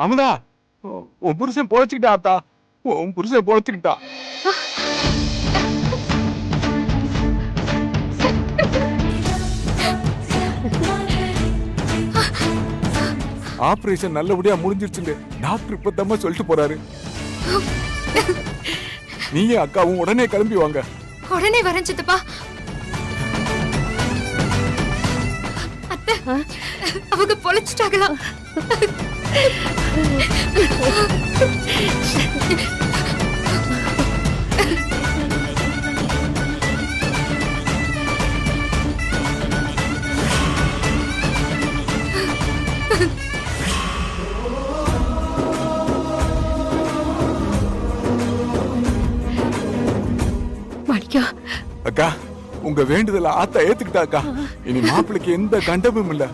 அமுதா, உன் புருஷன் பொழைச்சுக்கிட்டா ஆத்தா. உன் புருஷன் பொழைச்சுக்கிட்டா. ஆபரேஷன் நல்லபடியா முடிஞ்சிருச்சுங்க. டாக்டர் இப்பதாம்மா சொல்லிட்டு போறாரு. நீயே அக்காவும் உடனே கிளம்பி வாங்க. உடனே வரேன் சித்தப்பா. அத்தை, அவங்க பொழைச்சிட்டாங்களா? மாணிக்கா, அக்கா, உங்க வேண்டுதல ஆத்தா ஏத்துக்கிட்டா அக்கா. இனி மாப்பிளைக்கு எந்த கண்டமும் இல்ல.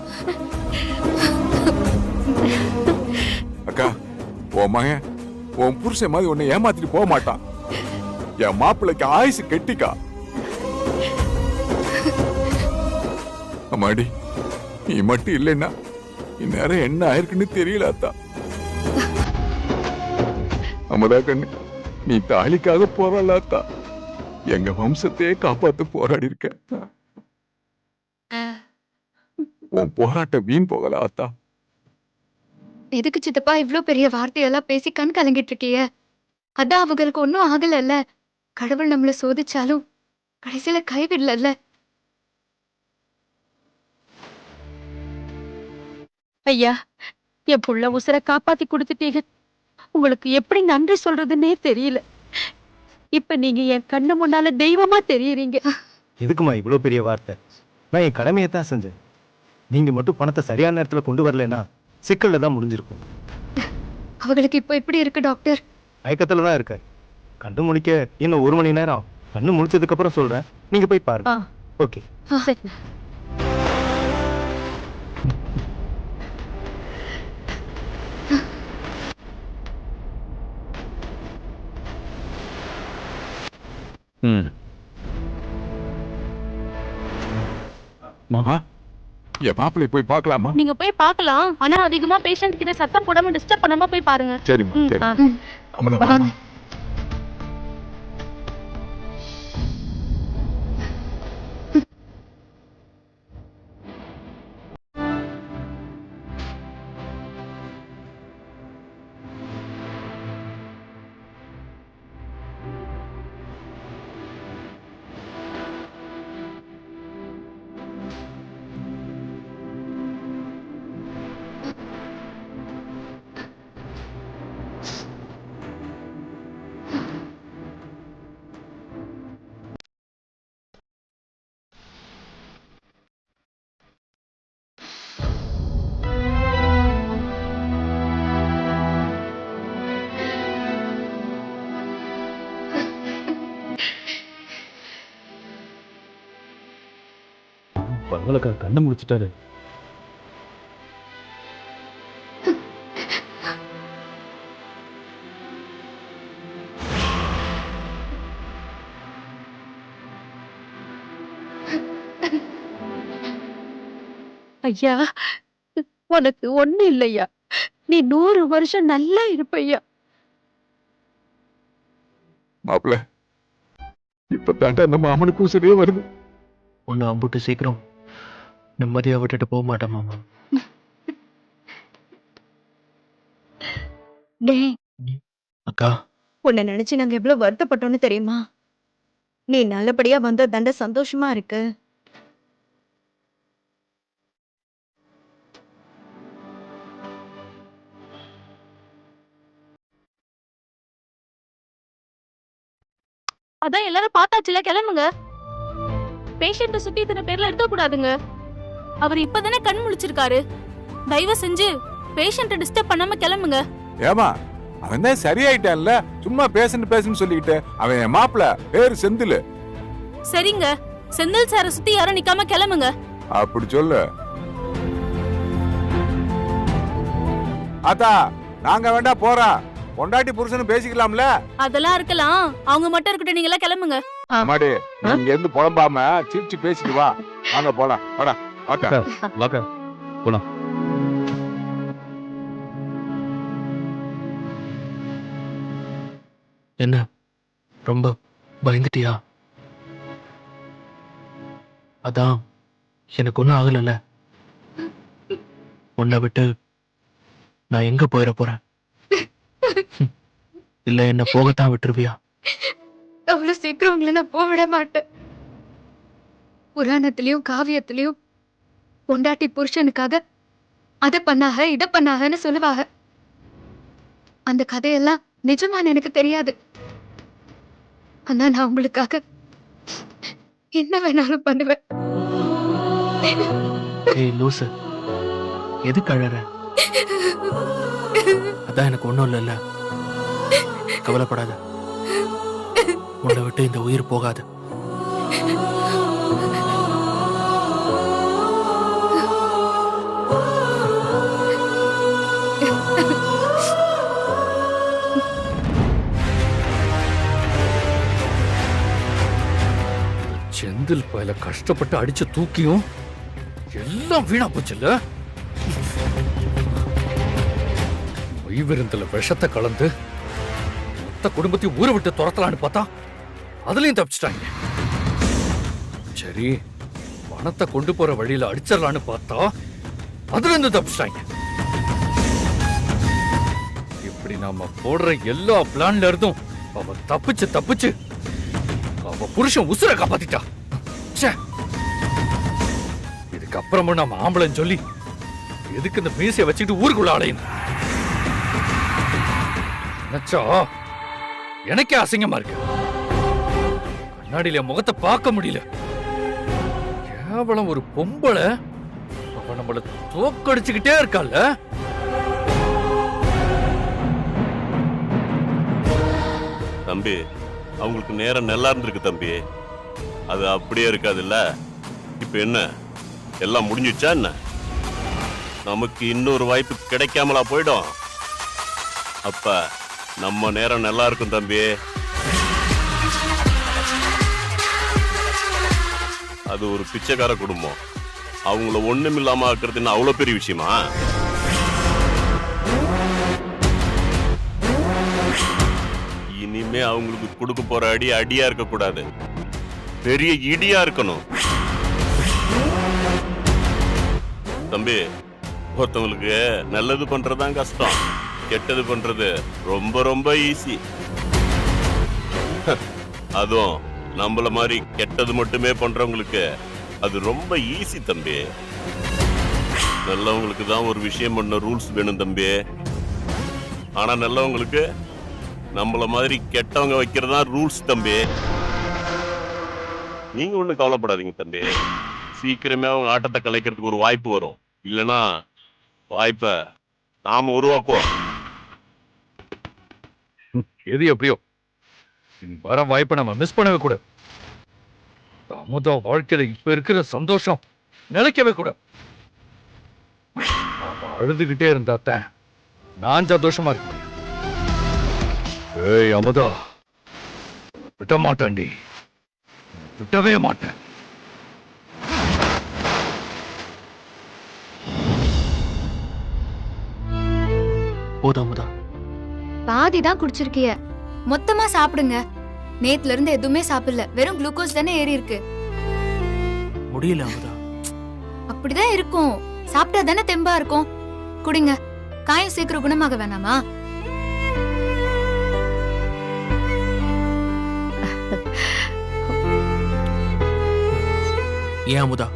அக்கா, உன் மகன் உன் புருஷன் மாதிரி உன்னை ஏமாத்திட்டு போக மாட்டான். என் மாப்பிளைக்கு ஆயுசு கெட்டிக்கா. அம்மாடி, நீ மட்டும் இல்லைன்னா இந்நேரம் என்ன ஆயிருக்குன்னு தெரியல அத்தா. அமதா கண்ணு, நீ தாலிக்காக போறல அத்தா. எங்க வம்சத்தையே காப்பாத்து போராடி இருக்க. உன் போராட்டம் வீண் போகல அத்தா. எதுக்கு சித்தப்பா இவ்ளோ பெரிய வார்த்தையெல்லாம் பேசி கண் கலங்கிட்டு இருக்கிய? அதான் அவங்களுக்கு ஒன்னும் ஆகலல்ல. கடவுள் நம்மள சோதிச்சாலும் கடைசியில கைவிடல. ஐயா, என் புள்ள உசுரை காப்பாத்தி கொடுத்துட்டீங்க. உங்களுக்கு எப்படி நன்றி சொல்றதுன்னே தெரியல. இப்ப நீங்க என் கண்ணு முன்னால தெய்வமா தெரியுறீங்க. எதுக்குமா இவ்வளோ பெரிய வார்த்தை? நான் என் கடமையை தான் செஞ்சேன். நீங்க மட்டும் பணத்தை சரியான நேரத்துல கொண்டு வரலன்னா சிக்கல்ல தான் முடிஞ்சிருக்கும். அவங்களுக்கு இப்போ எப்படி இருக்கு டாக்டர்? மயக்கத்துல தான் இருக்காரு. கண்ணு முழிக்க இன்னும் 1 மணி நேரம். கண்ணு முழிச்சதுக்கு அப்புறம் சொல்றேன், நீங்க போய் பாருங்க. ஓகே. சரி. மகா, என் மாப்பிள்ளை போய் பார்க்கலாமா? நீங்க போய் பார்க்கலாம். ஆனா அதிகமா பேஷண்ட் கிட்ட சத்தம் போடாம டிஸ்டர்ப் பண்ணாம போய் பாருங்க. சரிம்மா, சரி. அமுதா, வா. பரவாயில்லக்கா, கண்ணை முடிச்சிட்டாரு. ஐயா, உனக்கு ஒண்ணு இல்லையா. நீ 100 வருஷம் நல்லா இருப்பையா. மாப்பிள்ளை, இப்ப தாண்டா நம்ம அம்மனுக்கும் சரியே வருது. ஒன்னு அம்புட்டு சீக்கிரம் நிம்மதியா விட்டுட்டு போக மாட்டேன் மாமா. டேய், அக்கா, உன்னை நினைச்சு நாங்க எவ்வளவு வருத்தப்பட்டோம்னு தெரியுமா? நீ நல்லபடியா வந்த தண்ட சந்தோஷமா இருக்கு. அதான் எல்லாரும் பார்த்தாச்சுல, கிளம்புங்க. பேஷண்ட சுத்தி இத்தனை பேர்ல இருக்க கூடாதுங்க. அவர் இப்பதானே கண் முழிச்சிருக்காரு. தயவு செஞ்சு பேஷண்ட டிஸ்டர்ப் பண்ணாம கிளம்புங்க. ஏமா, அவன் தான் சரியாயிட்டான்ல. சும்மா பேசுன்னு சொல்லிக்கிட்டு. அவன் என் மாப்பிள்ளை, பேரு செந்தில். சரிங்க, செந்தில் சார சுத்தி யாரும் நிக்காம கிளம்புங்க. அப்படி சொல்லு ஆத்தா. நாங்க வேண்டா போறோம். பொண்டாட்டி புருஷனும் பேசிக்கலாம்ல. அதெல்லாம் இருக்கலாம், அவங்க மட்டும் இருக்கட்டும். நீங்க எல்லாம் கிளம்புங்க. அம்மாடி, இங்க இருந்து புலம்பாம சிரிச்சு பேசிட்டு வா. வாங்க போலாம். வாடா வாக்கா. வாக்கா, போலாம். என்ன ரொம்ப பயந்துட்டியா? அதான் எனக்கு ஒன்றும் ஆகலைல்ல. உன்னை விட்டு நான் எங்க போயிட போறேன்? இல்ல என்ன போகத்தான் விட்டுருவியா? அவ்வளவு சீக்கிரம் உங்களை நான் போக விட மாட்டேன். புராணத்திலயும் காவியத்திலயும் பொண்டாட்டி புருஷனுக்காக அதை பண்ணாக இதை பண்ணாகன்னு சொல்லுவாங்க. அந்த கதையெல்லாம் நிஜமான்னு எனக்கு தெரியாது. ஆனா நான் உங்களுக்காக என்ன வேணாலும் பண்ணுவேன். ஏய் லூசு, எதுக்கு அழற? அதான் எனக்கு ஒண்ணும் இல்லைல்ல. கவலைப்படாத, உன்னை விட்டு இந்த உயிர் போகாது. செந்தில் பயல கஷ்டப்பட்டு அடிச்சு தூக்கியும் எல்லாம் வீணா போச்சுல்ல. விருந்தில் விஷத்தை கலந்து மொத்த குடும்பத்தையும் ஊரை விட்டு துரத்தலான்னு பார்த்தா அதுலயும் தப்பிச்சிட்டாங்க. சரி, பணத்தை கொண்டு போற வழியில அடிச்சிடலான்னு பார்த்தா அதுல இருந்து தப்பிச்சிட்டாங்க. இப்படி நாம போடுற எல்லா பிளான்ல இருந்தும் அவ தப்பிச்சு அவ புருஷன் உசுரை காப்பாத்திட்டா. இதுக்கப்புறமும் நம்ம ஆம்பளைன்னு சொல்லி எதுக்கு இந்த மீசையை வச்சுக்கிட்டு ஊருக்குள்ள அலையணும்? நினைச்சா எனக்கே அசிங்கமா இருக்கு. கண்ணாடியில முகத்தை பார்க்க முடியல. கேவலம் ஒரு பொம்பளை அவ நம்மள தோக்கடிச்சுக்கிட்டே இருக்கால. தம்பி, அவங்களுக்கு நேரம் நல்லா இருந்திருக்கு தம்பி. அது அப்படியே இருக்காதுல்ல. இப்ப என்ன எல்லாம் முடிஞ்சிச்சா என்ன? நமக்கு இன்னொரு வாய்ப்பு கிடைக்காமலா போயிடும். அப்ப நம்ம நேரம் நல்லா இருக்கும் தம்பி. அது ஒரு பிச்சைக்கார குடும்பம். அவங்கள ஒண்ணும் இல்லாம ஆக்குறது அவ்வளவு பெரிய விஷயமா? இனிமே அவங்களுக்கு கொடுக்க போற அடியா இருக்க கூடாது, பெரிய இடியா இருக்கணும் தம்பி. ஒருத்தவங்களுக்கு நல்லது பண்றதுதான் கஷ்டம், கெட்டது பண்றது ரொம்ப ரொம்ப ஈஸி. அதுவும் நம்மள மாதிரி கெட்டது மட்டுமே பண்றவங்களுக்கு அது ரொம்ப ஈஸி தம்பி. நல்லவங்களுக்கு தான் ஒரு விஷயம் பண்ண ரூல்ஸ் வேணும் தம்பி. ஆனா நல்லவங்களுக்கு நம்மள மாதிரி கெட்டவங்க வைக்கிறதா ரூல்ஸ் தம்பி. நீங்க ஒண்ணு கவலைப்படாதீங்க தம்பி. சீக்கிரமே அவங்க ஆட்டத்தை கலைக்கிறதுக்கு ஒரு வாய்ப்பு வரும். இல்லைன்னா வாய்ப்பை நாம உருவாக்குவோம். எது எப்படியோ வர வாய்ப்பை நம்ம மிஸ் பண்ணவே கூட. அமுதா வாழ்க்கையில இப்ப இருக்கிற சந்தோஷம் நிலைக்கவே கூட. அழுதுகிட்டே இருந்தாத்தான் நான் சந்தோஷமா இருக்க முடியும். ஏய் அமுதா, விட்ட மாட்டேன்டி, விட்டவே மாட்டேன். போதாமுதா, பாதி தான் குடிச்சிருக்கிய, மொத்தமா சாப்பிடுங்க. நேத்துல இருந்து எதுவுமே சாப்பிடல, வெறும் குளுக்கோஸ் தானே ஏறி இருக்கு. முடியல அமுதா. அப்படிதான் இருக்கும், சாப்பிட்டா தானே தெம்பா இருக்கும். குடிங்க, காயம் சீக்கிரம் குணமாக வேணாமா? ஏன் அமுதா,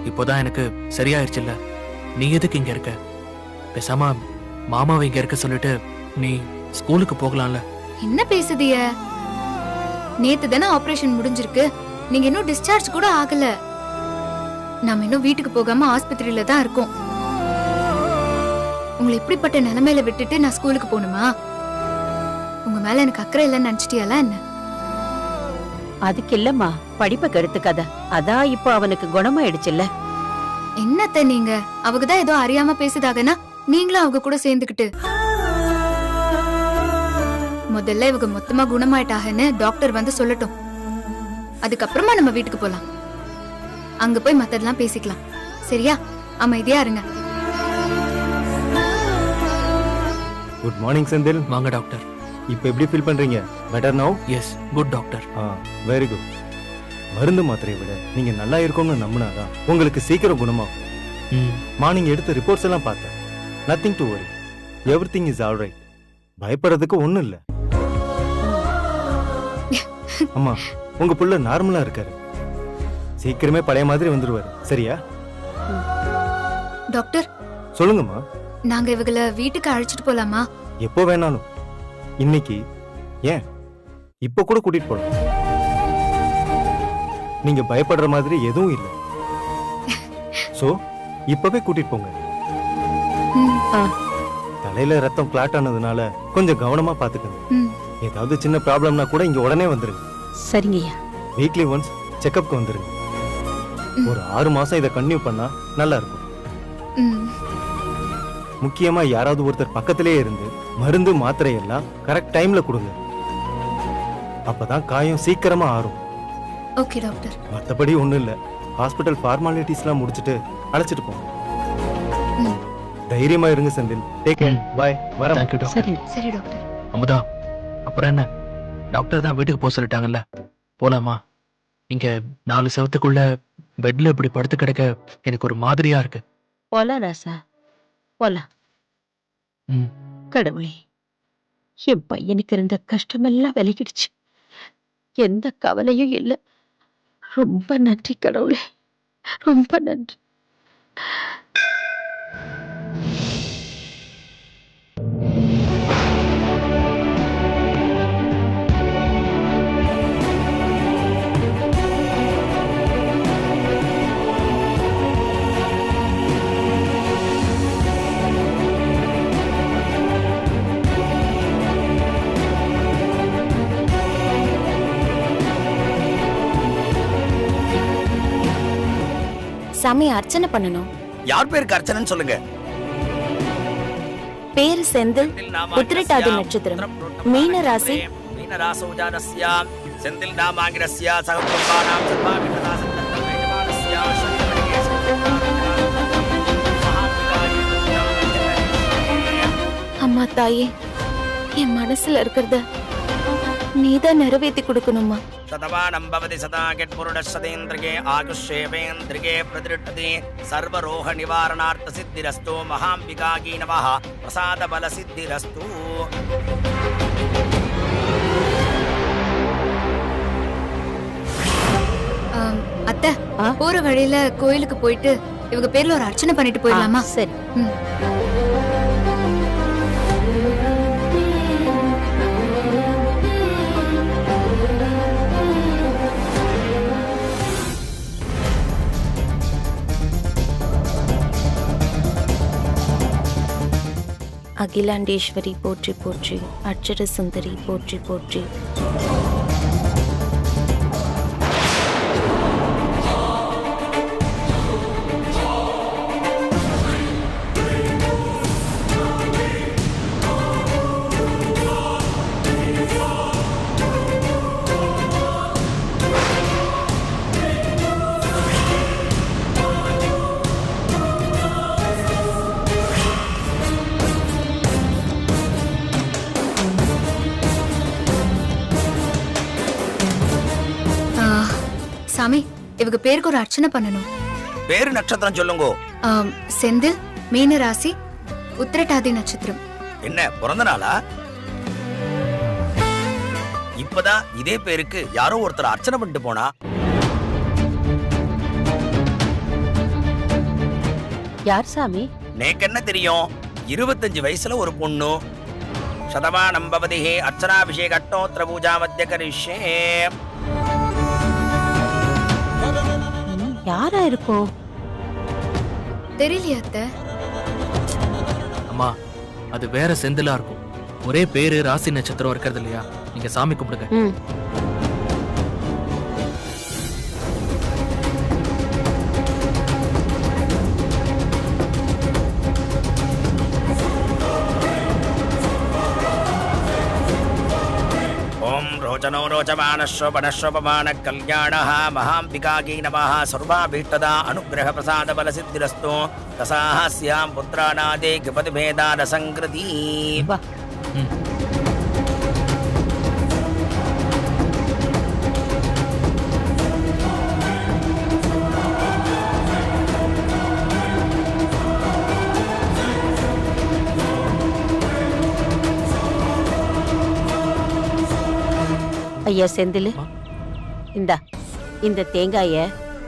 இப்போதான் எனக்கு சரியாயிருச்சுல்ல, நீ எதுக்கு இங்க இருக்க? பேசாம மாமாவை இங்க இருக்க சொல்லிட்டு நீ ஸ்கூலுக்கு போகலாம்ல. என்ன பேசுதிய? நேத்து தானே ஆபரேஷன் முடிஞ்சிருக்கு, நீங்க இன்னும் டிஸ்சார்ஜ் கூட ஆகல. நாம இன்னும் வீட்டுக்கு போகாம ஆஸ்பத்திரியில தான் இருக்கோம். உங்களை இப்படிப்பட்ட நிலைமையில விட்டுட்டு நான் ஸ்கூலுக்கு போகணுமா? உங்க மேல எனக்கு அக்கறை இல்லைன்னு நினைச்சிட்டியால என்ன? அதுக்கு இல்லம்மா, படிப்பை கெடுத்துக்காத. அதான் இப்போ அவனுக்கு குணமாயிடுச்சுல்ல. என்னத்த நீங்க, அவங்கதான் ஏதோ அறியாம பேசுதாகனா நீங்களும் அவங்க கூட சேர்ந்துக்கிட்டு. முதல்ல இவங்க மொத்தமா குணமாயிட்டாகன்னு டாக்டர் வந்து சொல்லட்டும், அதுக்கப்புறமா நம்ம வீட்டுக்கு போலாம். அங்க போய் மத்ததெல்லாம் பேசிக்கலாம், சரியா? அமைதியா இருங்க. Good morning Senthil. வாங்க டாக்டர். இப்போ எப்படி ஃபீல் பண்றீங்க? Better now? Yes, good doctor. Very good. மருந்து மாத்திரையை விட நீங்க நல்லா இருக்கும்னு நம்பினாதான் உங்களுக்கு சீக்கிரம் குணமாகும். மார்னிங் எடுத்த ரிப்போர்ட்ஸ் எல்லாம் பார்த்தேன். Nothing to worry, everything is all right. பயப்படுறதுக்கு ஒண்ணும் இல்ல. அம்மா, உங்க புள்ள நார்மலா இருக்காரு. சீக்கிரமே பழைய மாதிரி வந்துருவாரு. சரியா? டாக்டர், சொல்லுங்கம்மா. நாங்க இவங்கள வீட்டுக்கு அழைச்சிட்டு போலாமா? எப்போ வேணாலும். இன்னைக்கு ஏன் இப்ப கூட கூட்டிட்டு போலாம். நீங்க பயப்படுற மாதிரி எதுவும் இல்லை. சோ இப்பவே கூட்டிட்டு போங்க. தலையில ரத்தம் கிளாட் ஆனதுனால கொஞ்சம் கவனமா பாத்துக்கங்க. ஏதாவது சின்ன ப்ராப்ளம்னா கூட இங்க உடனே வந்துருங்க. சரிங்கய்யா. வீக்லி ஒன்ஸ் செக்அப்க்கு வந்துருங்க. ஒரு 6 மாசம் இதை கன்டினியூ பண்ணா நல்லா இருக்கும். முக்கியமா யாராவது ஒருத்தர் பக்கத்திலே இருந்து மருந்து மாத்திரை எல்லாம் கரெக்ட் டைம்ல கொடுங்க. அப்பதான் காயம் சீக்கிரமா ஆறும். Okay doctor. மத்தபடி ஒண்ணும் இல்ல. ஹாஸ்பிடல் ஃபார்மாலிட்டிஸ்லாம் முடிச்சிட்டு அழைச்சிட்டு போங்க. தைரியமா இருங்க செந்தில். Take care. பை. வரேன். Thank you doctor. சரி சரி டாக்டர். அமுதா, அப்புறம் என்ன, டாக்டர் தான் வீட்டுக்கு போக சொல்லிட்டாங்கல்ல, போலாமா? இங்க 4 செவத்துக்குள்ள பெட்ல இப்படி படுத்து கிடக்க எனக்கு ஒரு மாதிரியா இருக்கு. போலாம் ராசா, போலாம். கடவுளே, என் பையனுக்கு இருந்த கஷ்டமெல்லாம் விலகிடுச்சு. எந்த கவலையும் இல்லை. ரொம்ப நன்றி கடவுளே, ரொம்ப நன்றி. சாமி, அர்ச்சனை பண்ணணும். யார் பேருக்கு அர்ச்சனைன்னு சொல்லுங்க. பேரு செந்தில், உத்திரட்டாதி நட்சத்திரம், மீன ராசி. மீன ராசௌஜானஸ்ய செந்தில் நாமாங்கிரஸ்ய சககுடும்பானாம் சர்வாவிததாசந்தம் வேதமானஸ்ய அம்மா தாயே, என் மனசுல இருக்கிறத நீதான் நிறைவேற்றி கொடுக்கணுமா? சதவானம் பவதி சதா கெட்புருடசதேந்திரகே ஆகுஷேவேந்திரகே பிரதிருட்டதே சர்வரோக நிவாரணார்த்த சித்திரஸ்து மகாம்பிகாகி நமஹ பிரசாத பல சித்திரஸ்து. அத்தை, போற வழியில கோயிலுக்கு போயிட்டு இவங்க பேர்ல ஒரு அர்ச்சனை பண்ணிட்டு போயிடலாமா? சரி. அகிலாண்டேஸ்வரி போற்றி போற்றி, அட்சர சுந்தரி போற்றி போற்றி. சாமி, இவங்க பேருக்கு ஒரு அர்ச்சனை பண்ணணும். பேரு நட்சத்திரம் சொல்லுங்க. செந்தில், மீன ராசி, உத்திரட்டாதி நட்சத்திரம். என்ன பிறந்த நாளா? இப்பதான் இதே பேருக்கு யாரோ ஒருத்தர் அர்ச்சனை பண்ணிட்டு போனா. யார் சாமி? நேக்கு என்ன தெரியும்? 25 வயசுல ஒரு பொண்ணு. சதமானம் பவதி அர்ச்சனாபிஷேக அட்டோத்திர பூஜா மத்திய கரிஷ்யே. யாரா இருக்கும்? தெரியலையா அத்தை? அம்மா, அது வேற செந்திலா இருக்கும். ஒரே பேரு ராசி நட்சத்திரம் இருக்கிறது இல்லையா? நீங்க சாமி கும்பிடுங்க. ஓம் ரோச்சனோ ரோச்சமானஸ்வபனஸ்வபமான கல்யாணः மகாம்பிகாகி நமः சர்வாபீஷ்டதா அனுக்கிரக பிரசாத பல சித்திரஸ்து தசாஹஸ்யாம் புத்ராநாதே கிருபதி பேதான சங்கிருதி. ஐயா செந்தில், இந்த தேங்காய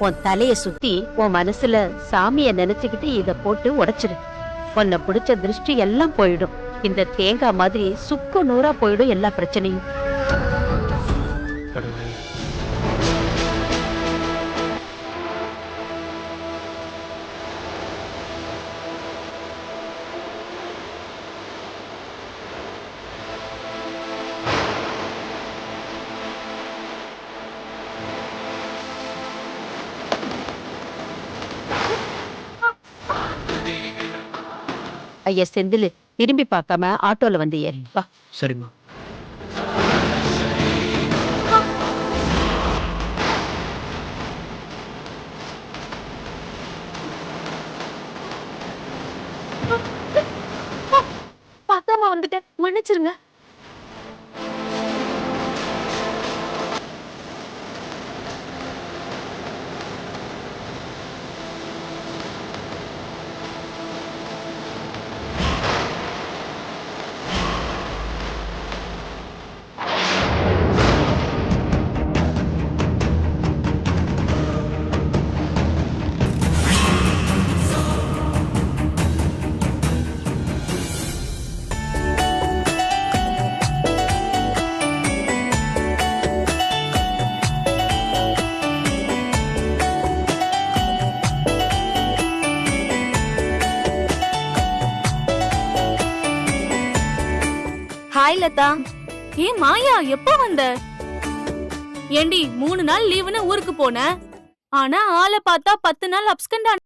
உன் தலைய சுத்தி உன் மனசுல சாமிய நினைச்சுக்கிட்டு இத போட்டு உடைச்சிரு. உன்னை பிடிச்ச திருஷ்டி எல்லாம் போயிடும். இந்த தேங்காய் மாதிரி சுக்கு நூறா போயிடும் எல்லா பிரச்சனையும். கடவுளே. ஐயா செந்தில், திரும்பி பார்க்காம ஆட்டோல வந்து ஏறி வா. சரிம்மா. பார்க்காம வந்துட்டேன், மன்னிச்சிருங்க. ஹாய் லதா. ஏன் மாயா, எப்ப வந்த? ஏண்டி 3 நாள் லீவுன்னு ஊருக்கு போன, ஆனா ஆளை பார்த்தா 10 நாள் அப்ஸ்கண்ட் ஆன.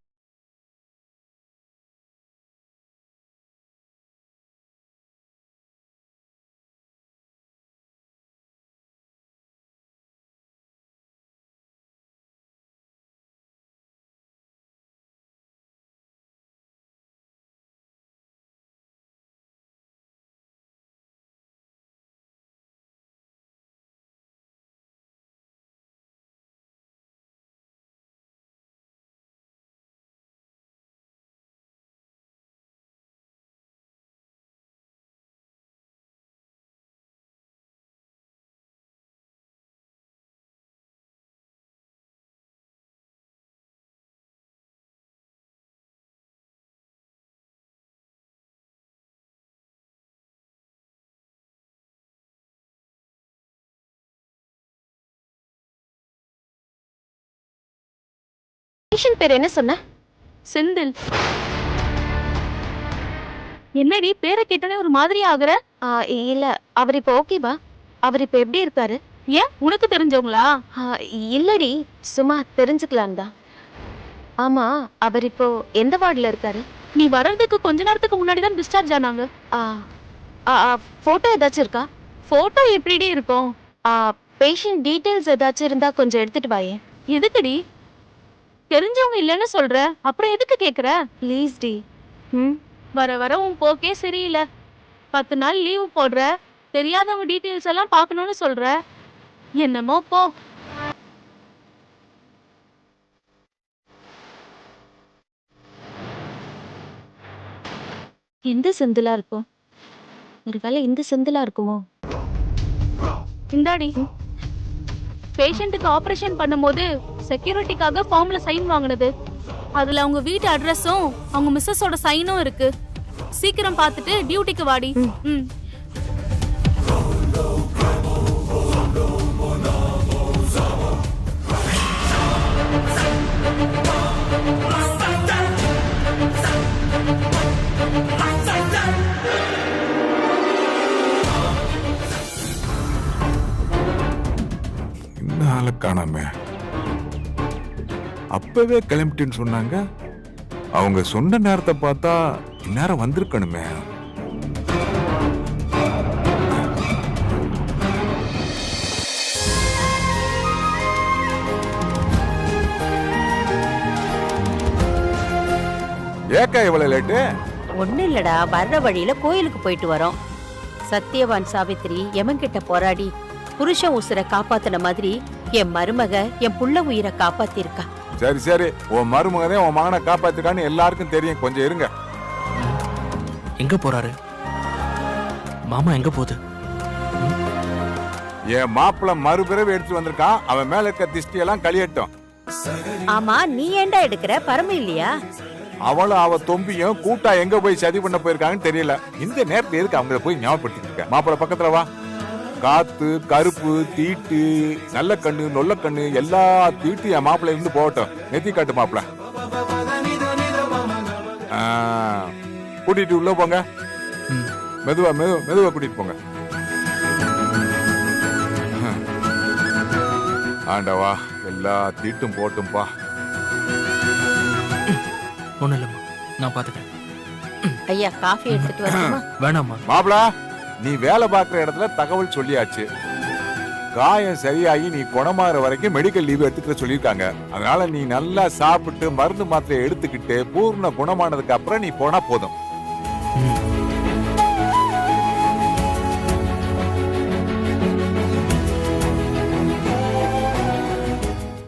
பேஷண்ட் பேர் என்ன சொன்ன? செந்தில். என்னடி பேரை கேட்டனே ஒரு மாதிரி ஆகுற? இல்ல, அவர் இப்ப ஓகேவா? அவர் இப்ப எப்படி இருக்காரு? ஏன், உனக்கு தெரிஞ்சவங்களா? இல்லடி, சும்மா தெரிஞ்சுக்கலாம் தான். ஆமா, அவர் இப்போ எந்த வார்டுல இருக்காரு? நீ வர்றதுக்கு கொஞ்ச நேரத்துக்கு முன்னாடி தான் டிஸ்சார்ஜ் ஆனாங்க. போட்டோ ஏதாச்சும் இருக்கா? போட்டோ எப்படிடி இருக்கும்? பேஷண்ட் டீடைல்ஸ் ஏதாச்சும் இருந்தா கொஞ்சம் எடுத்துட்டு வாயே. எதுக்குடி? தெரிஞ்சவங்க இல்லைன்னு சொல்ற, அப்புறம் எதுக்கு கேக்குற? ப்ளீஸ் டி. வர வர உன் போக்கே சரியில்லை. 10 நாள் லீவு போடுற, தெரியாதவங்க டீடைல்ஸ் எல்லாம் பார்க்கணும்னு சொல்ற. என்னமோ போ. எந்த செந்திலா இருக்கும்? ஒருவேளை இந்த செந்திலா இருக்குமோ? இந்தாடி, பேஷண்ட்டுக்கு ஆபரேஷன் பண்ணும்போது செக்யூரிட்டிக்காக ஃபார்ம்ல சைன் வாங்கினது. அதுல அவங்க வீட்டு அட்ரஸும் அவங்க மிஸ்ஸஸோட சைனும் இருக்கு. சீக்கிரம் பார்த்துட்டு டியூட்டிக்கு வாடி. இன்னும் ஆளை காணாம. அப்பவே கிளம்பிட்டுன்னு சொன்னாங்க. அவங்க சொன்ன நேரத்தை பார்த்தா இந்நேரம் வந்திருக்கணுமே. ஏக்கா இவ்வளவு லேட்டு? ஒண்ணு இல்லடா, வர்ற வழியில கோயிலுக்கு போயிட்டு வரோம். சத்தியவான் சாவித்திரி யமன்கிட்ட போராடி புருஷன் உசுரை காப்பாத்தின மாதிரி என் மருமக என் புள்ள உயிரை காப்பாத்திருக்கா. சரி சரி, உன் மருமகனே உன் மகனை காப்பாத்திருக்கான்னு எல்லாருக்கும் தெரியும். கொஞ்சம் இருங்க. எங்க போறாரு மாமா? எங்க போகுது? என் மாப்பிள்ள மறுபிறவி எடுத்து வந்திருக்கான். அவன் மேல இருக்க திஷ்டி எல்லாம் கழியட்டும். ஆமா, நீ ஏண்டா எடுக்கிற? பரம இல்லையா? அவளும் அவ தொம்பியும் கூட்டா எங்க போய் சதி பண்ண போயிருக்காங்கன்னு தெரியல. இந்த நேரத்துல எதுக்கு அவங்கள போய் ஞாபகப்படுத்திட்டு இருக்க? மாப்பிள்ள பக்கத்துல வா. காத்து, கருப்பு, தீட்டு, நல்ல கண்ணு, நொல்ல கண்ணு எல்லா தீட்டு என் மாப்பிள்ள இருந்து போகட்டும். நெத்தி காட்டு மாப்பிள்ள. கூட்டிட்டு உள்ள போங்க. மெதுவா மெதுவா கூட்டிட்டு போங்க. ஆண்டவா, எல்லா தீட்டும் போட்டும்பா. ஒண்ணும் இல்லம்மா, நான் பாத்துக்கிறேன். ஐயா, காஃபி எடுத்துட்டு வரணுமா? வேணாம்மா. மாப்பிள, நீ வேலை பார்க்குற இடத்துல தகவல் சொல்லியாச்சு. காயம் சரியாகி நீ குணமாகற வரைக்கும் மெடிக்கல் லீவ் எடுத்துக்க சொல்லியிருக்காங்க. அதனால நீ நல்லா சாப்பிட்டு மருந்து மாத்திரை எடுத்துக்கிட்டு பூர்ண குணமானதுக்கு அப்புறம் நீ போனா போதும்.